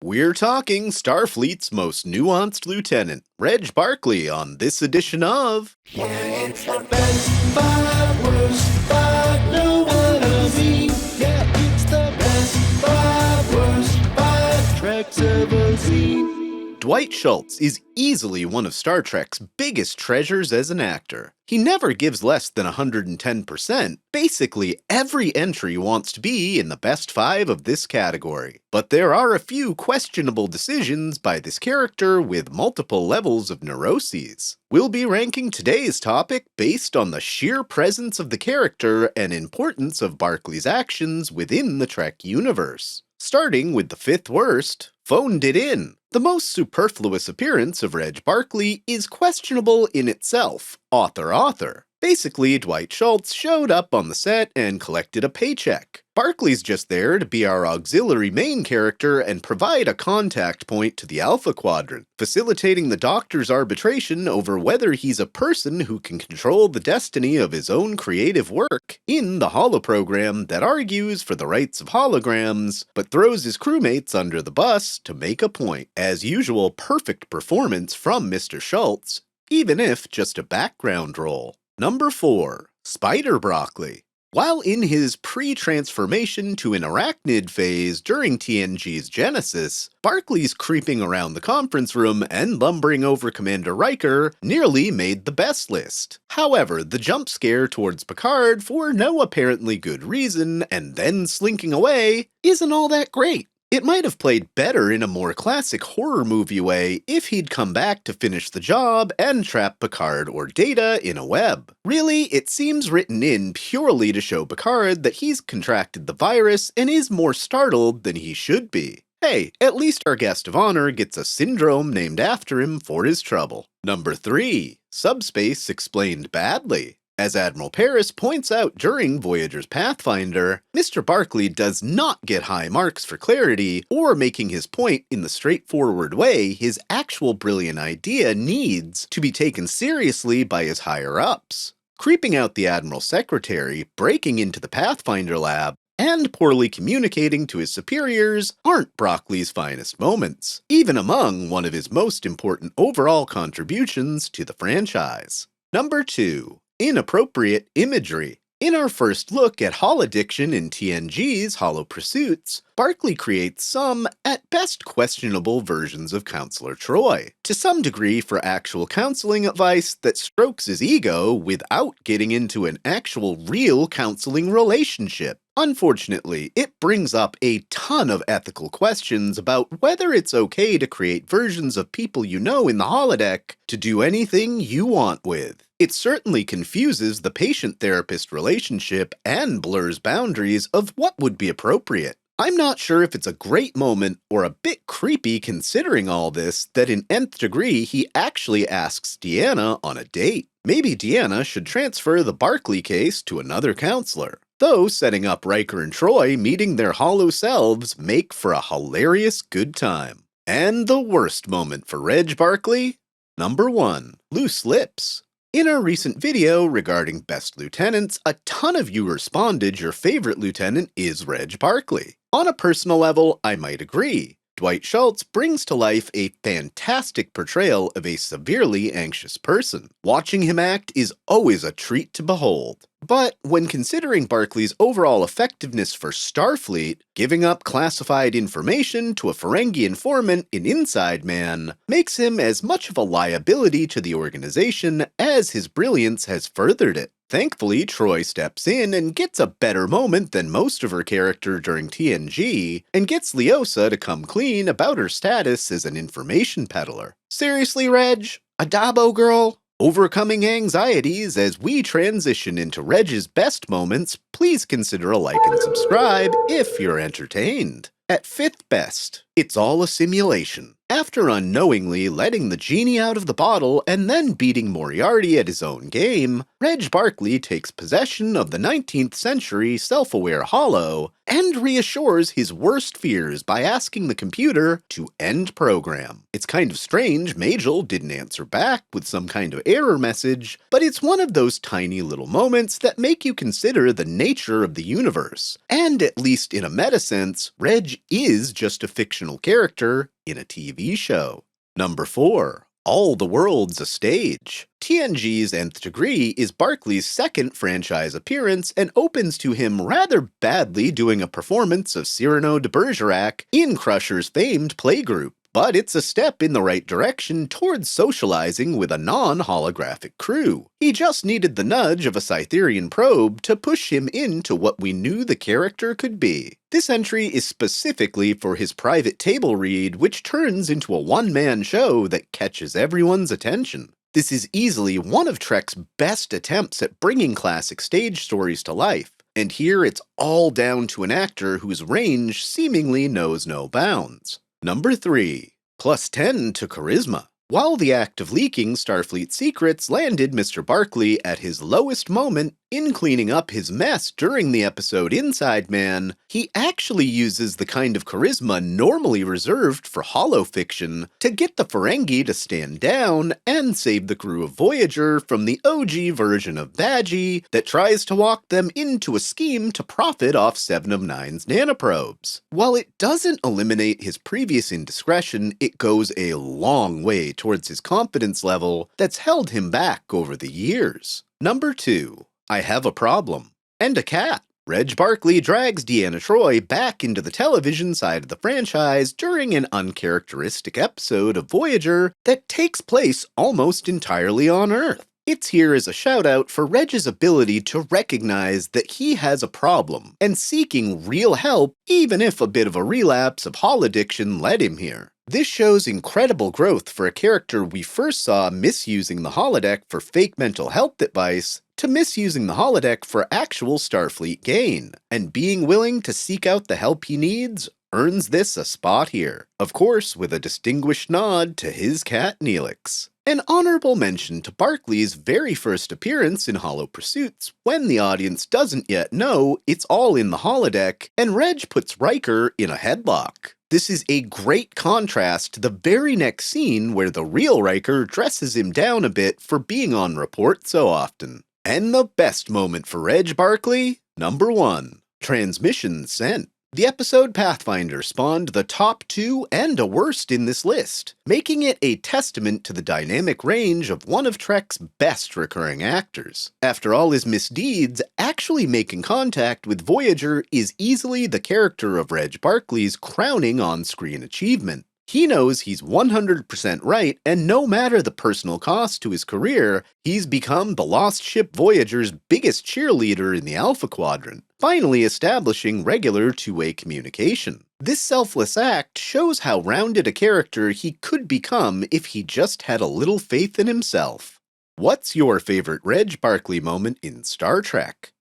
We're talking Starfleet's most nuanced lieutenant, Reg Barclay, on this edition of... Yeah, it's the best five, worst five, know what I mean? Yeah, it's the best five, worst five tracks ever seen. Dwight Schultz is easily one of Star Trek's biggest treasures as an actor. He never gives less than 110%. Basically, every entry wants to be in the best five of this category. But there are a few questionable decisions by this character with multiple levels of neuroses. We'll be ranking today's topic based on the sheer presence of the character and importance of Barkley's actions within the Trek universe. Starting with the fifth worst, Phoned It In. The most superfluous appearance of Reg Barclay is questionable in itself. Author. Basically, Dwight Schultz showed up on the set and collected a paycheck. Barkley's just there to be our auxiliary main character and provide a contact point to the Alpha Quadrant, facilitating the Doctor's arbitration over whether he's a person who can control the destiny of his own creative work in the holoprogram that argues for the rights of holograms, but throws his crewmates under the bus to make a point. As usual, perfect performance from Mr. Schultz, even if just a background role. Number 4. Spider Barkley. While in his pre-transformation to an arachnid phase during TNG's Genesis, Barkley's creeping around the conference room and lumbering over Commander Riker nearly made the best list. However, the jump scare towards Picard for no apparently good reason and then slinking away isn't all that great. It might have played better in a more classic horror movie way if he'd come back to finish the job and trap Picard or Data in a web. Really, it seems written in purely to show Picard that he's contracted the virus and is more startled than he should be. Hey, at least our guest of honor gets a syndrome named after him for his trouble. Number 3. Subspace explained badly. As Admiral Paris points out during Voyager's Pathfinder, Mr. Barkley does not get high marks for clarity or making his point in the straightforward way his actual brilliant idea needs to be taken seriously by his higher-ups. Creeping out the Admiral's secretary, breaking into the Pathfinder lab, and poorly communicating to his superiors aren't Barkley's finest moments, even among one of his most important overall contributions to the franchise. Number 2. Inappropriate imagery. In our first look at holoddiction in TNG's Hollow Pursuits, Barkley creates some, at best questionable versions of Counselor Troy, to some degree for actual counseling advice that strokes his ego without getting into an actual real counseling relationship. Unfortunately, it brings up a ton of ethical questions about whether it's okay to create versions of people you know in the holodeck to do anything you want with. It certainly confuses the patient-therapist relationship and blurs boundaries of what would be appropriate. I'm not sure if it's a great moment or a bit creepy considering all this that in Nth Degree he actually asks Deanna on a date. Maybe Deanna should transfer the Barkley case to another counselor. Though setting up Riker and Troy meeting their hollow selves make for a hilarious good time. And the worst moment for Reg Barkley? Number 1. Loose Lips. In our recent video regarding Best Lieutenants, a ton of you responded your favorite lieutenant is Reg Barclay. On a personal level, I might agree. Dwight Schultz brings to life a fantastic portrayal of a severely anxious person. Watching him act is always a treat to behold. But when considering Barkley's overall effectiveness for Starfleet, giving up classified information to a Ferengi informant in Inside Man makes him as much of a liability to the organization as his brilliance has furthered it. Thankfully, Troy steps in and gets a better moment than most of her character during TNG, and gets Leosa to come clean about her status as an information peddler. Seriously, Reg? A Dabo girl? Overcoming anxieties as we transition into Reg's best moments, please consider a like and subscribe if you're entertained. At 5th best, it's all a simulation. After unknowingly letting the genie out of the bottle and then beating Moriarty at his own game, Reg Barclay takes possession of the 19th century self-aware holo and reassures his worst fears by asking the computer to end program. It's kind of strange Majel didn't answer back with some kind of error message, but it's one of those tiny little moments that make you consider the nature of the universe. And at least in a meta sense, Reg is just a fictional character in a TV show. Number 4. All the World's a Stage. TNG's Nth Degree is Barkley's second franchise appearance and opens to him rather badly doing a performance of Cyrano de Bergerac in Crusher's famed playgroup. But it's a step in the right direction towards socializing with a non-holographic crew. He just needed the nudge of a Cytherian probe to push him into what we knew the character could be. This entry is specifically for his private table read, which turns into a one-man show that catches everyone's attention. This is easily one of Trek's best attempts at bringing classic stage stories to life, and here it's all down to an actor whose range seemingly knows no bounds. Number 3. +10 to charisma. While the act of leaking Starfleet secrets landed Mr. Barkley at his lowest moment in cleaning up his mess during the episode Inside Man, he actually uses the kind of charisma normally reserved for holofiction to get the Ferengi to stand down and save the crew of Voyager from the OG version of Badgie that tries to walk them into a scheme to profit off 7 of 9's nanoprobes. While it doesn't eliminate his previous indiscretion, it goes a long way towards his confidence level that's held him back over the years. Number 2. I Have a Problem. And a cat. Reg Barclay drags Deanna Troi back into the television side of the franchise during an uncharacteristic episode of Voyager that takes place almost entirely on Earth. It's here as a shout-out for Reg's ability to recognize that he has a problem and seeking real help even if a bit of a relapse of holoddiction led him here. This shows incredible growth for a character we first saw misusing the holodeck for fake mental health advice to misusing the holodeck for actual Starfleet gain, and being willing to seek out the help he needs earns this a spot here, of course with a distinguished nod to his cat Neelix. An honorable mention to Barkley's very first appearance in Hollow Pursuits, when the audience doesn't yet know it's all in the holodeck, and Reg puts Riker in a headlock. This is a great contrast to the very next scene where the real Riker dresses him down a bit for being on report so often. And the best moment for Reg Barclay? Number 1. Transmission Sent. The episode Pathfinder spawned the top 2 and a worst in this list, making it a testament to the dynamic range of one of Trek's best recurring actors. After all his misdeeds, actually making contact with Voyager is easily the character of Reg Barclay's crowning on-screen achievement. He knows he's 100% right, and no matter the personal cost to his career, he's become the lost ship Voyager's biggest cheerleader in the Alpha Quadrant, finally establishing regular two-way communication. This selfless act shows how rounded a character he could become if he just had a little faith in himself. What's your favorite Reg Barclay moment in Star Trek?